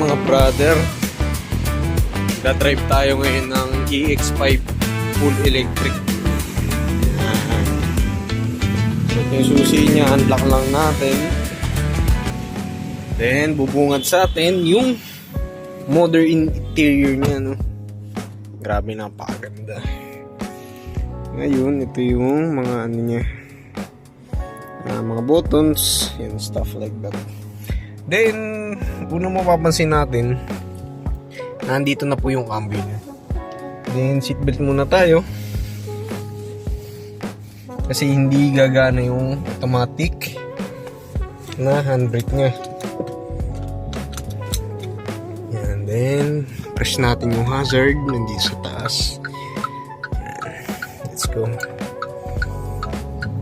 mga brother, da-drive tayo ngayon ng EX5 full electric. So yung susi niya, unlock lang natin. Then bubungad sa atin yung modern interior niya, no? Grabe, napakaganda. Ngayon, ito yung mga ano niya, mga buttons and stuff like that. Then unang mapapansin natin, nandito na po yung cambio niya. Then seatbelt muna tayo kasi hindi gagana yung automatic na handbrake niya. Yan, then press natin yung hazard nandito sa taas. Yan. Let's go.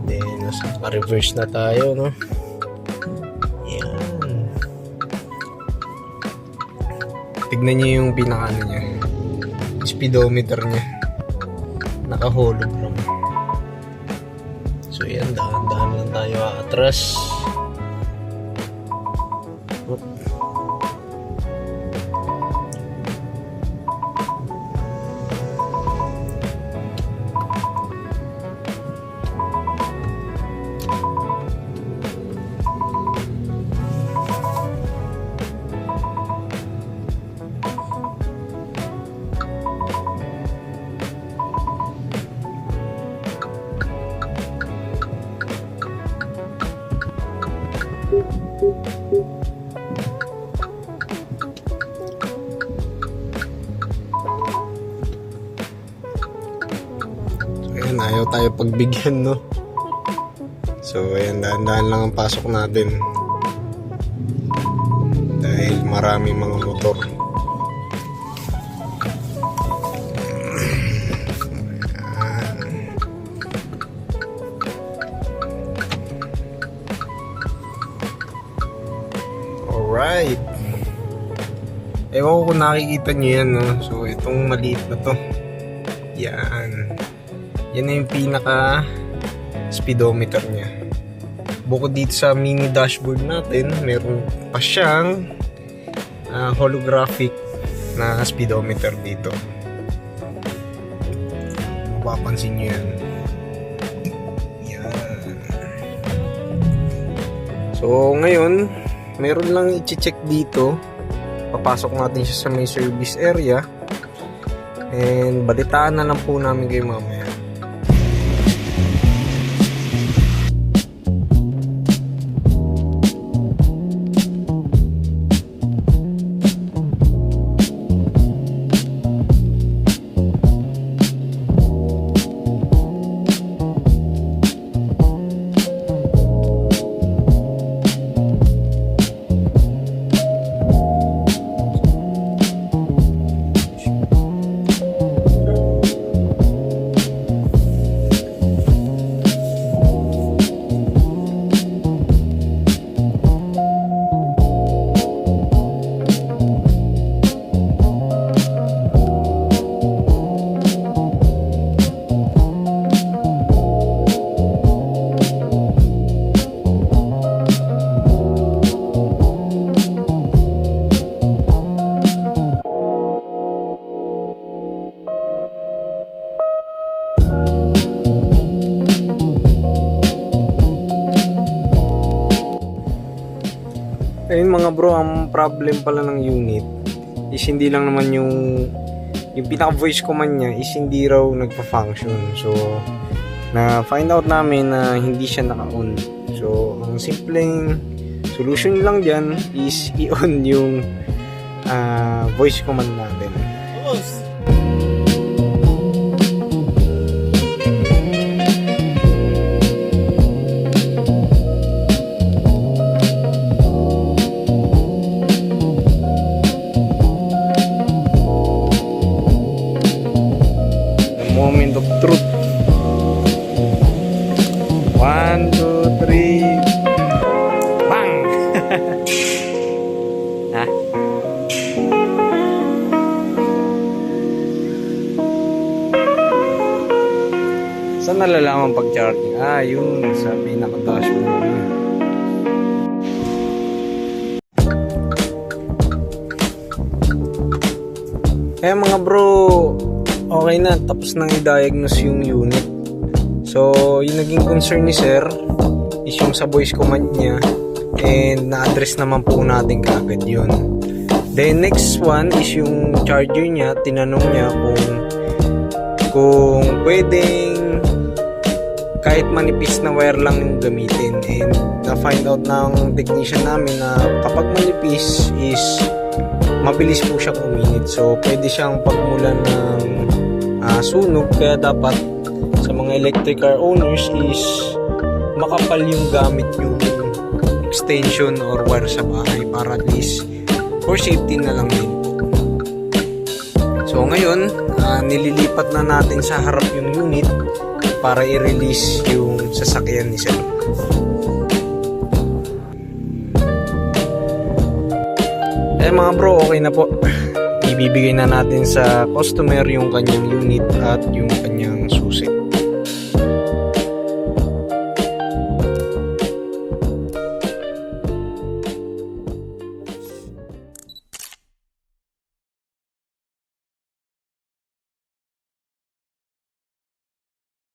Then reverse na tayo, no? Yan. Tignan niyo yung pinaka-ano niya, speedometer niya, naka-hologram. So yan, dahan-dahan lang tayo atras. Ayan, ayaw tayo pagbigyan, no? So ayan, dahan-dahan lang ang pasok natin dahil marami mga motor. Alright. Ewan ko kung nakikita nyo yan, no? So itong maliit na to, yan na yung pinaka speedometer niya. Bukod dito sa mini dashboard natin, meron pa siyang holographic na speedometer dito. Mapapansin nyo yan. Yan. So ngayon, meron lang i-check dito. Papasok natin siya sa may service area, and balitaan na lang po namin kayo mamaya. Ayun mga bro, ang problem pala ng unit is hindi lang naman yung pinaka voice command niya is hindi raw nagpa-function. So na find out namin na hindi siya naka-on. So ang simpleng solution lang dyan is i-on yung voice command natin. Moment of truth. 1, 2, 3. Bang! Ha? Saan nalalaman pag-charging? Yun. Sa pinaka-dashboard. Kaya mga bro, okay na, tapos nang i-diagnose yung unit. So, yung naging concern ni sir is yung sa voice command niya, and na-address naman po natin kaagad yun. Then next one is yung charger niya. Tinanong niya kung pwedeng kahit manipis na wire lang yung gamitin, and na-find out ng technician namin na kapag manipis is mabilis po siyang uminit. So pwede siyang pagmulan ng sunog, kaya dapat sa mga electric car owners is makapal yung gamit yung extension or wire sa bahay para at least for safety na lang din. So ngayon, nililipat na natin sa harap yung unit para i-release yung sasakyan ni sir. Mga bro, okay na po. Ibibigay na natin sa customer yung kanyang unit at yung kanyang susi.